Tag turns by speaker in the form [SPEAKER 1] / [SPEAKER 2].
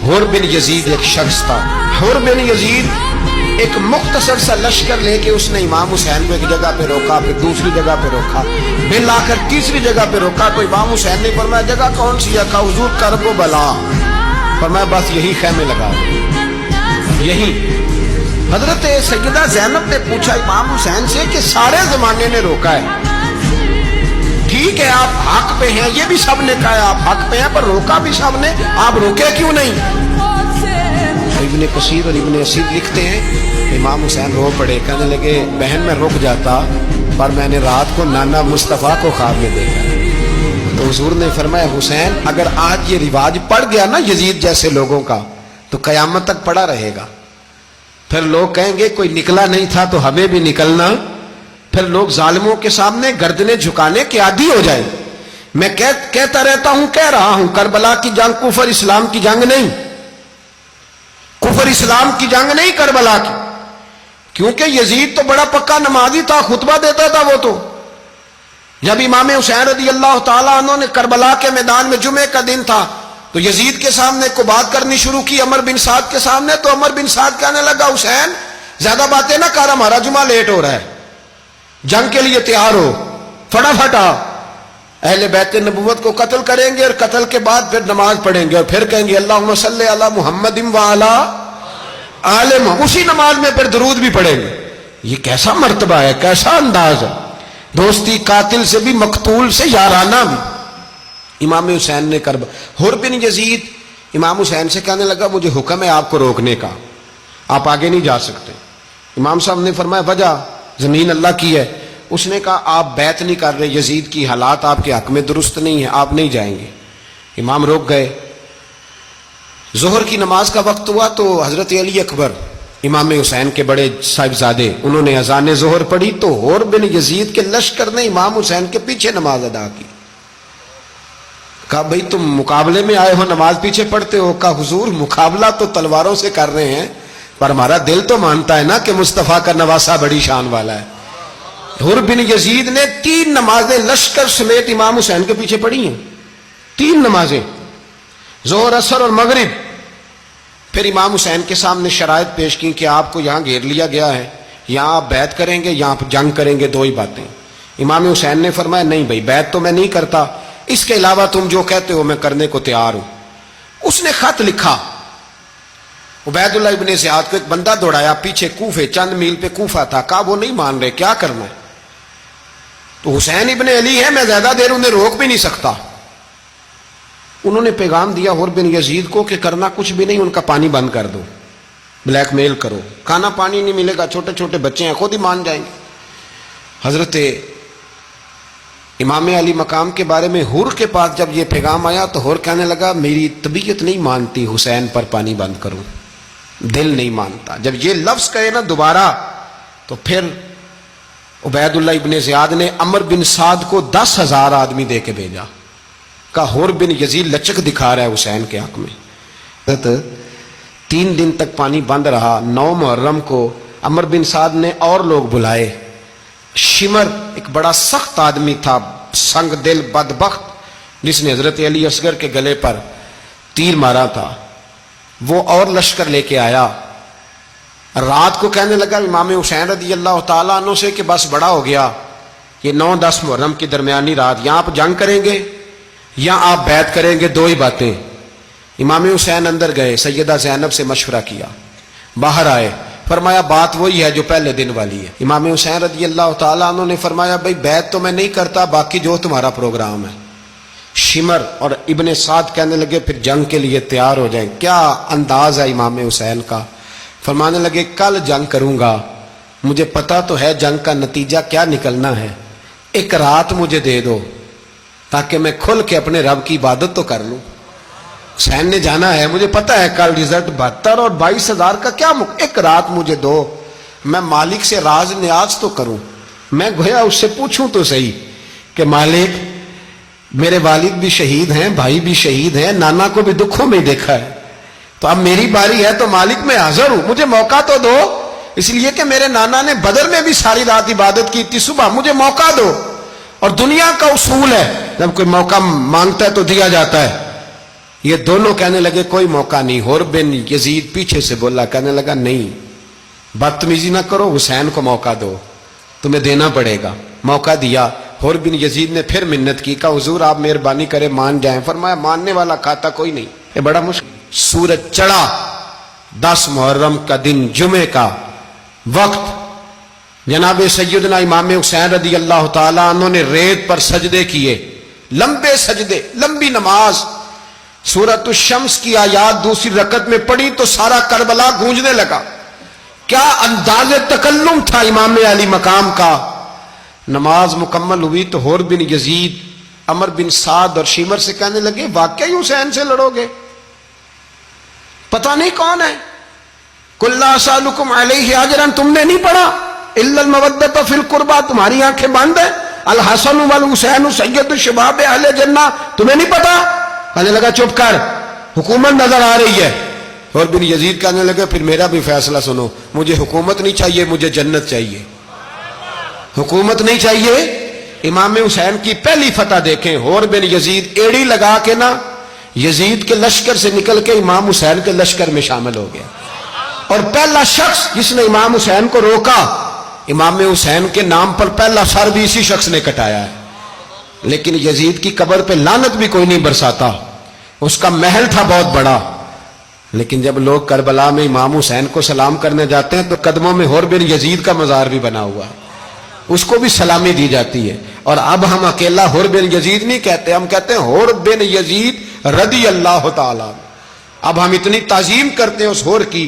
[SPEAKER 1] حر بن یزید ایک شخص تھا. حر بن یزید ایک مختصر سا لشکر لے کے اس نے امام حسین کو ایک جگہ پہ روکا، پھر دوسری جگہ پہ روکا، پھر لا کر تیسری جگہ پہ روکا. تو امام حسین نے فرمایا جگہ کون سی ہے؟ کہا حضور کرب و بلا. فرمایا بس یہی خیمے لگا دو یہی. حضرت سیدہ زینب نے پوچھا امام حسین سے کہ سارے زمانے نے روکا ہے، ٹھیک ہے آپ حق پہ ہیں، یہ بھی سب نے کہا آپ حق پہ ہیں، پر روکا بھی سب نے، آپ روکے کیوں نہیں؟ ابن کثیر اور ابن اسیر لکھتے ہیں امام حسین رو پڑے، کہنے لگے بہن میں رک جاتا پر میں نے رات کو نانا مصطفیٰ کو خواب میں دیکھا. تو حضور نے فرمایا حسین اگر آج یہ رواج پڑ گیا نا یزید جیسے لوگوں کا تو قیامت تک پڑا رہے گا. پھر لوگ کہیں گے کوئی نکلا نہیں تھا تو ہمیں بھی نکلنا. پھر لوگ ظالموں کے سامنے گردنیں جھکانے کے عادی ہو جائیں. میں کہتا رہتا ہوں، کہہ رہا ہوں، کربلا کی جنگ کفر اسلام کی جنگ نہیں، کفر اسلام کی جنگ نہیں کربلا کی. کیونکہ یزید تو بڑا پکا نمازی تھا، خطبہ دیتا تھا. وہ تو جب امام حسین رضی اللہ تعالیٰ عنہ نے کربلا کے میدان میں جمعے کا دن تھا تو یزید کے سامنے کو بات کرنی شروع کی، عمر بن سعد کے سامنے. تو عمر بن سعد کہنے لگا حسین زیادہ باتیں نہ کر، ہمارا جمعہ لیٹ ہو رہا ہے، جنگ کے لیے تیار ہو، فٹافٹ آ. اہل بیت نبوت کو قتل کریں گے اور قتل کے بعد پھر نماز پڑھیں گے اور پھر کہیں گے اللہم صلی علی محمد وعلی آل محمد، اسی نماز میں پھر درود بھی پڑھیں گے. یہ کیسا مرتبہ ہے، کیسا انداز ہے، دوستی قاتل سے بھی مقتول سے یارانہ بھی. امام حسین نے حر بن یزید امام حسین سے کہنے لگا مجھے حکم ہے آپ کو روکنے کا، آپ آگے نہیں جا سکتے. امام صاحب نے فرمایا وجہ؟ زمین اللہ کی ہے. اس نے کہا آپ بیعت نہیں کر رہے، یزید کی حالات آپ کے حق میں درست نہیں ہے، آپ نہیں جائیں گے. امام روک گئے. ظہر کی نماز کا وقت ہوا تو حضرت علی اکبر امام حسین کے بڑے صاحبزادے انہوں نے اذان ظہر پڑھی تو حر بن یزید کے لشکر نے امام حسین کے پیچھے نماز ادا کی. کہا بھئی تم مقابلے میں آئے ہو، نماز پیچھے پڑھتے ہو؟ کہا حضور مقابلہ تو تلواروں سے کر رہے ہیں پر ہمارا دل تو مانتا ہے نا کہ مصطفیٰ کا نواسہ بڑی شان والا ہے. حر بن یزید نے 3 نمازیں لشکر سمیت امام حسین کے پیچھے پڑھی ہیں، 3 نمازیں، ظہر اثر اور مغرب. پھر امام حسین کے سامنے شرائط پیش کی کہ آپ کو یہاں گھیر لیا گیا ہے، یہاں آپ بیعت کریں گے، یہاں جنگ کریں گے، 2 ہی باتیں. امام حسین نے فرمایا نہیں بھائی بیعت تو میں نہیں کرتا، اس کے علاوہ تم جو کہتے ہو میں کرنے کو تیار ہوں. اس نے خط لکھا، عبید اللہ ابن زیاد کو ایک بندہ دوڑایا پیچھے، کوفے چند میل پہ کوفہ تھا. کہا وہ نہیں مان رہے، کیا کرنا ہے؟ تو حسین ابن علی ہے، میں زیادہ دیر انہیں روک بھی نہیں سکتا. انہوں نے پیغام دیا حر بن یزید کو کہ کرنا کچھ بھی نہیں، ان کا پانی بند کر دو، بلیک میل کرو، کھانا پانی نہیں ملے گا، چھوٹے چھوٹے بچے ہیں خود ہی مان جائیں گے. حضرت امام علی مقام کے بارے میں حر کے پاس جب یہ پیغام آیا تو حر کہنے لگا میری طبیعت نہیں مانتی حسین پر پانی بند کروں، دل نہیں مانتا. جب یہ لفظ کہے نا دوبارہ تو پھر عبید اللہ ابن زیاد نے عمر بن سعد کو 10,000 آدمی دے کے بھیجا. کہا حر بن یزید لچک دکھا رہا ہے حسین کے حق میں. 3 دن تک پانی بند رہا. 9 محرم کو عمر بن سعد نے اور لوگ بلائے. شمر ایک بڑا سخت آدمی تھا، سنگ دل بدبخت، جس نے حضرت علی اصغر کے گلے پر تیر مارا تھا، وہ اور لشکر لے کے آیا. رات کو کہنے لگا امام حسین رضی اللہ تعالیٰ عنہ سے کہ بس بڑا ہو گیا، یہ 9-10 محرم کی درمیانی رات یہاں آپ جنگ کریں گے یا آپ بیعت کریں گے، 2 ہی باتیں. امام حسین اندر گئے، سیدہ زینب سے مشورہ کیا، باہر آئے، فرمایا بات وہی ہے جو پہلے دن والی ہے. امام حسین رضی اللہ تعالیٰ عنہ نے فرمایا بھائی بیعت تو میں نہیں کرتا، باقی جو تمہارا پروگرام ہے. شمر اور ابن سعد کہنے لگے پھر جنگ کے لیے تیار ہو جائیں. کیا انداز ہے امام حسین کا. فرمانے لگے کل جنگ کروں گا، مجھے پتا تو ہے جنگ کا نتیجہ کیا نکلنا ہے، 1 رات مجھے دے دو تاکہ میں کھل کے اپنے رب کی عبادت تو کر لوں. حسین نے جانا ہے، مجھے پتا ہے کل رزلٹ 72 اور 22,000 کا کیا 1 رات مجھے دو، میں مالک سے راز نیاز تو کروں. میں گویا اس سے پوچھوں تو صحیح کہ مالک میرے والد بھی شہید ہیں، بھائی بھی شہید ہیں، نانا کو بھی دکھوں میں دیکھا ہے، تو اب میری باری ہے تو مالک میں حاضر ہوں، مجھے موقع تو دو. اس لیے کہ میرے نانا نے بدر میں بھی ساری رات عبادت کی تھی، صبح مجھے موقع دو. اور دنیا کا اصول ہے جب کوئی موقع مانگتا ہے تو دیا جاتا ہے. یہ دونوں کہنے لگے کوئی موقع نہیں. حر بن یزید پیچھے سے بولا, کہنے لگا نہیں بدتمیزی نہ کرو, حسین کو موقع دو, تمہیں دینا پڑے گا. موقع دیا. حر بن یزید نے پھر منت کی, کہا حضور آپ مہربانی کرے مان جائیں. فرمایا ماننے والا کھاتا کوئی نہیں. یہ بڑا مشکل. سورج چڑھا, 10 محرم کا دن, جمعے کا وقت. جناب سیدنا امام حسین رضی اللہ تعالیٰ عنہ نے ریت پر سجدے کیے, لمبے سجدے, لمبی نماز. سورۃ الشمس کی آیات دوسری رکعت میں پڑھی تو سارا کربلا گونجنے لگا. کیا انداز تکلم تھا امام علی مقام کا. نماز مکمل ہوئی تو حر بن یزید, عمر بن سعد اور شیمر سے کہنے لگے واقعی حسین سے لڑو گے؟ پتہ نہیں کون ہے. قل لا اسالکم علیہ اجرا, تم نے نہیں پڑھا الا المودۃ فی القربى, تمہاری آنکھیں بند ہیں. الحسن والحسین سید الشباب اہل جنہ, تمہیں نہیں پتا؟ کہنے لگا چپ کر, حکومت نظر آ رہی ہے. اور بن یزید کہنے لگے پھر میرا بھی فیصلہ سنو, مجھے حکومت نہیں چاہیے, مجھے جنت چاہیے. حکومت نہیں چاہیے. امام حسین کی پہلی فتح دیکھیں, حر بن یزید ایڑی لگا کے نا یزید کے لشکر سے نکل کے امام حسین کے لشکر میں شامل ہو گیا. اور پہلا شخص جس نے امام حسین کو روکا, امام حسین کے نام پر پہلا سر بھی اسی شخص نے کٹایا ہے. لیکن یزید کی قبر پہ لعنت بھی کوئی نہیں برساتا, اس کا محل تھا بہت بڑا. لیکن جب لوگ کربلا میں امام حسین کو سلام کرنے جاتے ہیں تو قدموں میں حر بن یزید کا مزار بھی بنا ہوا ہے, اس کو بھی سلامی دی جاتی ہے. اور اب ہم اکیلا حر بن یزید نہیں کہتے, ہم کہتے ہیں حر بن یزید رضی اللہ تعالیٰ. اب ہم اتنی تعظیم کرتے ہیں اس حر کی